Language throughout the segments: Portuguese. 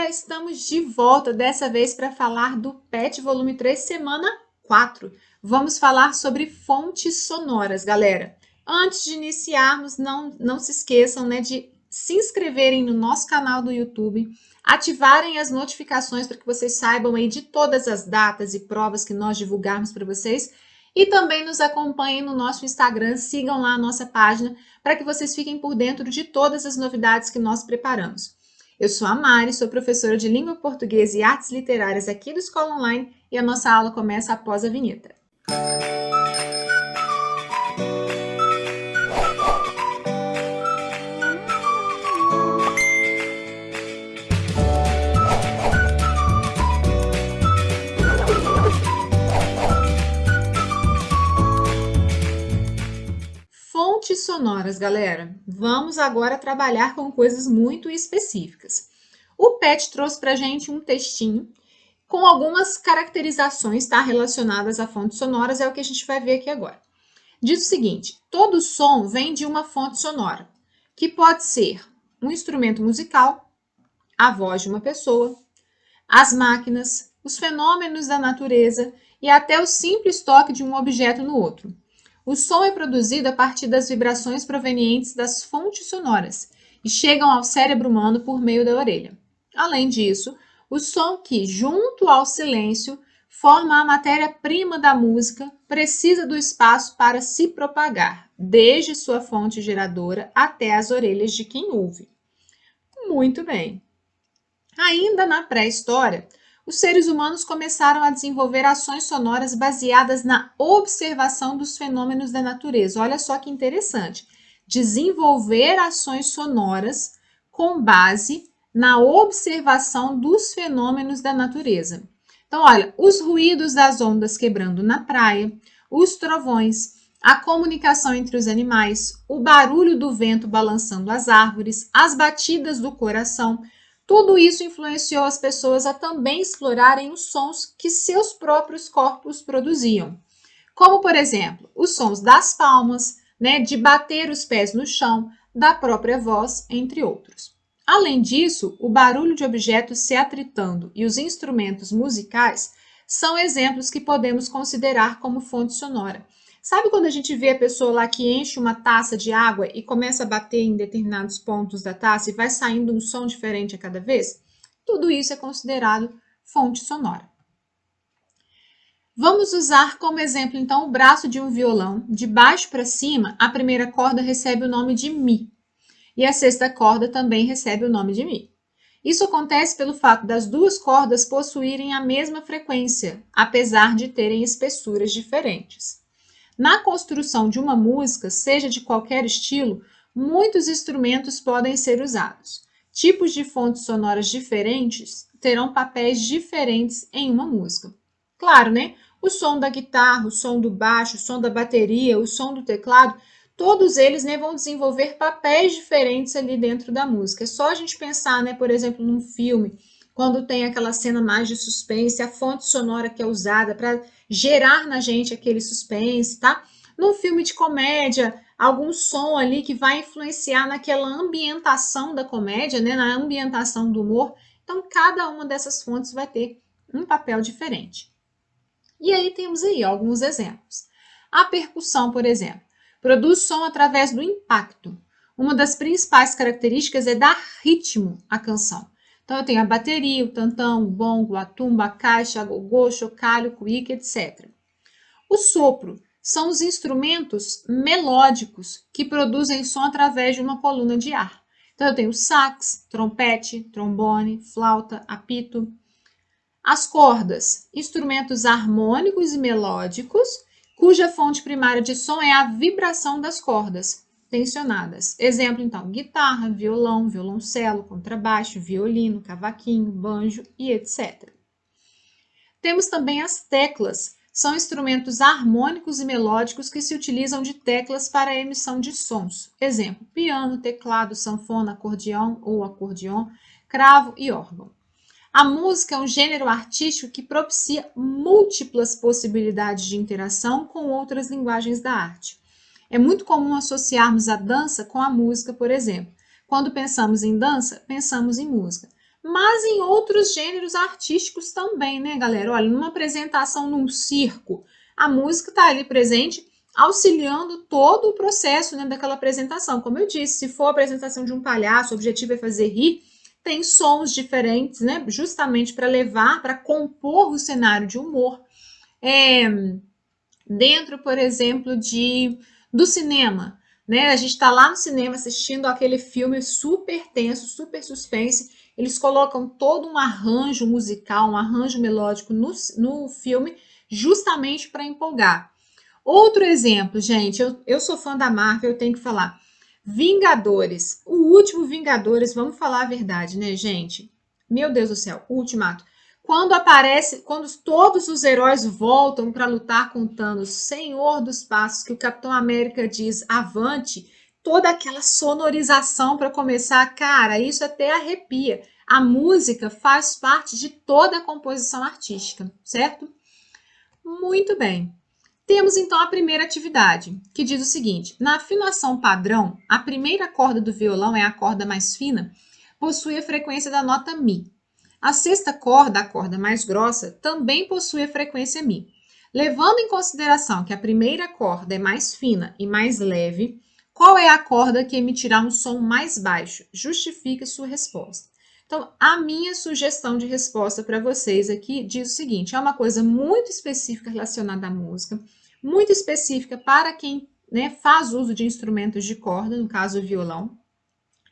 galera, estamos de volta, dessa vez para falar do PET volume 3, semana 4. Vamos falar sobre fontes sonoras, galera. Antes de iniciarmos, não se esqueçam, de se inscreverem no nosso canal do YouTube, ativarem as notificações para que vocês saibam aí de todas as datas e provas que nós divulgarmos para vocês. E também nos acompanhem no nosso Instagram, sigam lá a nossa página para que vocês fiquem por dentro de todas as novidades que nós preparamos. Eu sou a Mari, sou professora de Língua Portuguesa e Artes Literárias aqui do Escola Online e a nossa aula começa após a vinheta. Fontes sonoras, galera. Vamos agora trabalhar com coisas muito específicas. O PET trouxe para a gente um textinho com algumas caracterizações, relacionadas a fontes sonoras, é o que a gente vai ver aqui agora. Diz o seguinte: todo som vem de uma fonte sonora, que pode ser um instrumento musical, a voz de uma pessoa, as máquinas, os fenômenos da natureza e até o simples toque de um objeto no outro. O som é produzido a partir das vibrações provenientes das fontes sonoras e chegam ao cérebro humano por meio da orelha. Além disso, o som que, junto ao silêncio, forma a matéria-prima da música, precisa do espaço para se propagar, desde sua fonte geradora até as orelhas de quem ouve. Muito bem. Ainda na pré-história, os seres humanos começaram a desenvolver ações sonoras baseadas na observação dos fenômenos da natureza. Olha só que interessante. Desenvolver ações sonoras com base na observação dos fenômenos da natureza. Então, olha, os ruídos das ondas quebrando na praia, os trovões, a comunicação entre os animais, o barulho do vento balançando as árvores, as batidas do coração. Tudo isso influenciou as pessoas a também explorarem os sons que seus próprios corpos produziam. Como, por exemplo, os sons das palmas, de bater os pés no chão, da própria voz, entre outros. Além disso, o barulho de objetos se atritando e os instrumentos musicais são exemplos que podemos considerar como fonte sonora. Sabe quando a gente vê a pessoa lá que enche uma taça de água e começa a bater em determinados pontos da taça e vai saindo um som diferente a cada vez? Tudo isso é considerado fonte sonora. Vamos usar como exemplo, então, o braço de um violão. De baixo para cima, a primeira corda recebe o nome de Mi e a sexta corda também recebe o nome de Mi. Isso acontece pelo fato das duas cordas possuírem a mesma frequência, apesar de terem espessuras diferentes. Na construção de uma música, seja de qualquer estilo, muitos instrumentos podem ser usados. Tipos de fontes sonoras diferentes terão papéis diferentes em uma música. Claro, O som da guitarra, o som do baixo, o som da bateria, o som do teclado, todos eles vão desenvolver papéis diferentes ali dentro da música. É só a gente pensar, por exemplo, num filme, quando tem aquela cena mais de suspense, a fonte sonora que é usada para gerar na gente aquele suspense, tá? Num filme de comédia, algum som ali que vai influenciar naquela ambientação da comédia, na ambientação do humor. Então, cada uma dessas fontes vai ter um papel diferente. E aí temos aí alguns exemplos. A percussão, por exemplo, produz som através do impacto. Uma das principais características é dar ritmo à canção. Então, eu tenho a bateria, o tantão, o bongo, a tumba, a caixa, a gogô, chocalho, cuíca, etc. O sopro são os instrumentos melódicos que produzem som através de uma coluna de ar. Então, eu tenho sax, trompete, trombone, flauta, apito. As cordas, instrumentos harmônicos e melódicos, cuja fonte primária de som é a vibração das cordas tensionadas. Exemplo, então, guitarra, violão, violoncelo, contrabaixo, violino, cavaquinho, banjo e etc. Temos também as teclas. São instrumentos harmônicos e melódicos que se utilizam de teclas para a emissão de sons. Exemplo, piano, teclado, sanfona, acordeão ou acordeon, cravo e órgão. A música é um gênero artístico que propicia múltiplas possibilidades de interação com outras linguagens da arte. É muito comum associarmos a dança com a música, por exemplo. Quando pensamos em dança, pensamos em música. mas em outros gêneros artísticos também, né, galera? Olha, numa apresentação num circo, a música está ali presente, auxiliando todo o processo, né, daquela apresentação. Como eu disse, se for a apresentação de um palhaço, o objetivo é fazer rir, tem sons diferentes, né, justamente para levar, para compor o cenário de humor. Dentro, por exemplo, do cinema, né? A gente está lá no cinema assistindo aquele filme super tenso, super suspense. Eles colocam todo um arranjo musical, um arranjo melódico no filme, justamente para empolgar. Outro exemplo, gente, eu sou fã da Marvel, eu tenho que falar. Vingadores, o último Vingadores, vamos falar a verdade, né, gente? Meu Deus do céu, o Ultimato. Quando todos os heróis voltam para lutar com Thanos, Senhor dos Passos, que o Capitão América diz avante, toda aquela sonorização para começar, cara, isso até arrepia. A música faz parte de toda a composição artística, certo? Muito bem. Temos então a primeira atividade, que diz o seguinte: na afinação padrão, a primeira corda do violão é a corda mais fina, possui a frequência da nota Mi. A sexta corda, a corda mais grossa, também possui a frequência Mi. Levando em consideração que a primeira corda é mais fina e mais leve, qual é a corda que emitirá um som mais baixo? Justifique sua resposta. Então, a minha sugestão de resposta para vocês aqui diz o seguinte: é uma coisa muito específica relacionada à música, muito específica para quem, né, faz uso de instrumentos de corda, no caso o violão.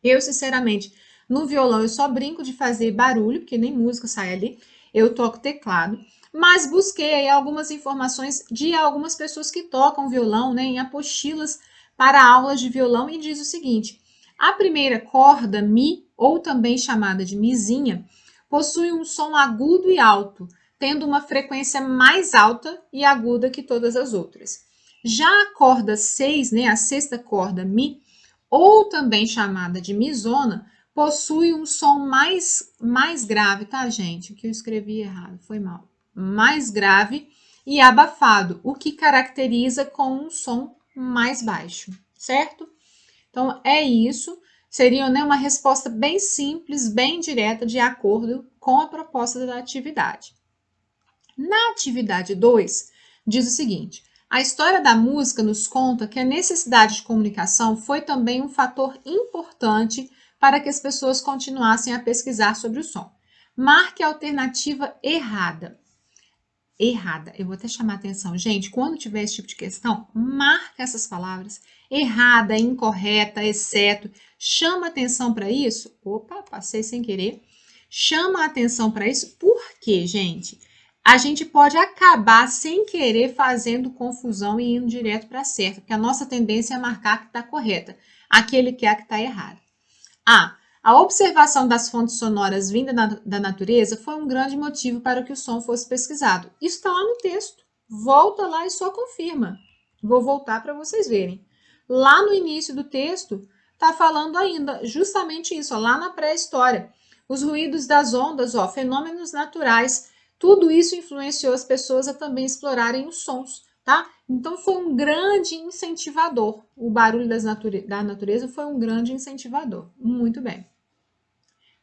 Eu, sinceramente, no violão eu só brinco de fazer barulho, porque nem música sai ali. Eu toco teclado, mas busquei aí algumas informações de algumas pessoas que tocam violão, né, em apostilas para aulas de violão, e diz o seguinte: a primeira corda, Mi, ou também chamada de Mizinha, possui um som agudo e alto, tendo uma frequência mais alta e aguda que todas as outras. Já a corda 6, né, a sexta corda, Mi, ou também chamada de Mizona, possui um som mais grave, tá, gente? O que eu escrevi errado, foi mal. Mais grave e abafado, o que caracteriza com um som mais baixo, certo? Então, é isso. Seria, né, uma resposta bem simples, bem direta, de acordo com a proposta da atividade. Na atividade 2, diz o seguinte: a história da música nos conta que a necessidade de comunicação foi também um fator importante para que as pessoas continuassem a pesquisar sobre o som. Marque a alternativa errada. Errada. Eu vou até chamar a atenção. Gente, quando tiver esse tipo de questão, marca essas palavras. Errada, incorreta, exceto. Chama atenção para isso. Opa, passei sem querer. Chama atenção para isso. Por quê, gente? A gente pode acabar sem querer fazendo confusão e indo direto para certa, porque a nossa tendência é marcar que está correta. Aquele que é a que está errada. A observação das fontes sonoras vindas da natureza foi um grande motivo para que o som fosse pesquisado. Isso está lá no texto. Volta lá e só confirma. Vou voltar para vocês verem. Lá no início do texto, está falando ainda justamente isso, ó, lá na pré-história. Os ruídos das ondas, ó, fenômenos naturais, tudo isso influenciou as pessoas a também explorarem os sons, tá? Então foi um grande incentivador. O barulho da natureza foi um grande incentivador. Muito bem.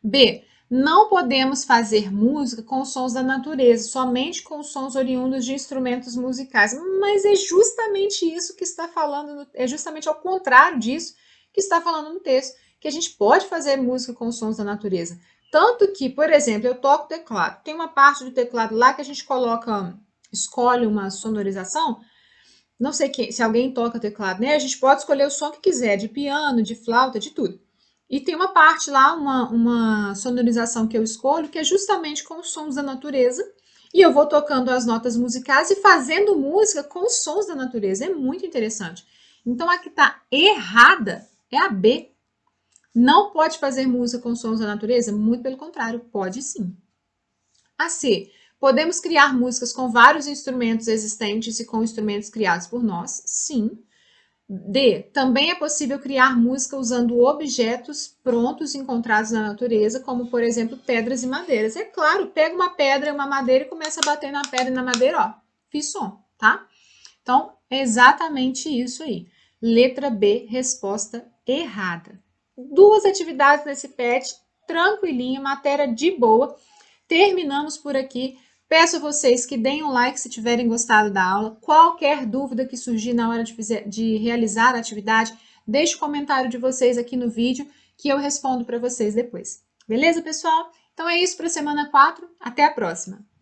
B. Não podemos fazer música com os sons da natureza, somente com os sons oriundos de instrumentos musicais. Mas é justamente isso que está falando, é justamente ao contrário disso que está falando no texto, que a gente pode fazer música com os sons da natureza. Tanto que, por exemplo, eu toco teclado. Tem uma parte do teclado lá que a gente escolhe uma sonorização. Não sei se alguém toca teclado, né? A gente pode escolher o som que quiser, de piano, de flauta, de tudo. E tem uma parte lá, uma sonorização que eu escolho, que é justamente com os sons da natureza. E eu vou tocando as notas musicais e fazendo música com os sons da natureza. É muito interessante. Então, a que está errada é a B. Não pode fazer música com sons da natureza? Muito pelo contrário, pode sim. A C. Podemos criar músicas com vários instrumentos existentes e com instrumentos criados por nós? Sim. D. Também é possível criar música usando objetos prontos encontrados na natureza, como, por exemplo, pedras e madeiras. É claro, pega uma pedra e uma madeira e começa a bater na pedra e na madeira, ó, fiz som, tá? Então, é exatamente isso aí. Letra B, resposta errada. Duas atividades nesse PET tranquilinho, matéria de boa. Terminamos por aqui. Peço a vocês que deem um like se tiverem gostado da aula. Qualquer dúvida que surgir na hora de realizar a atividade, deixe o comentário de vocês aqui no vídeo que eu respondo para vocês depois. Beleza, pessoal? Então é isso para a semana 4. Até a próxima!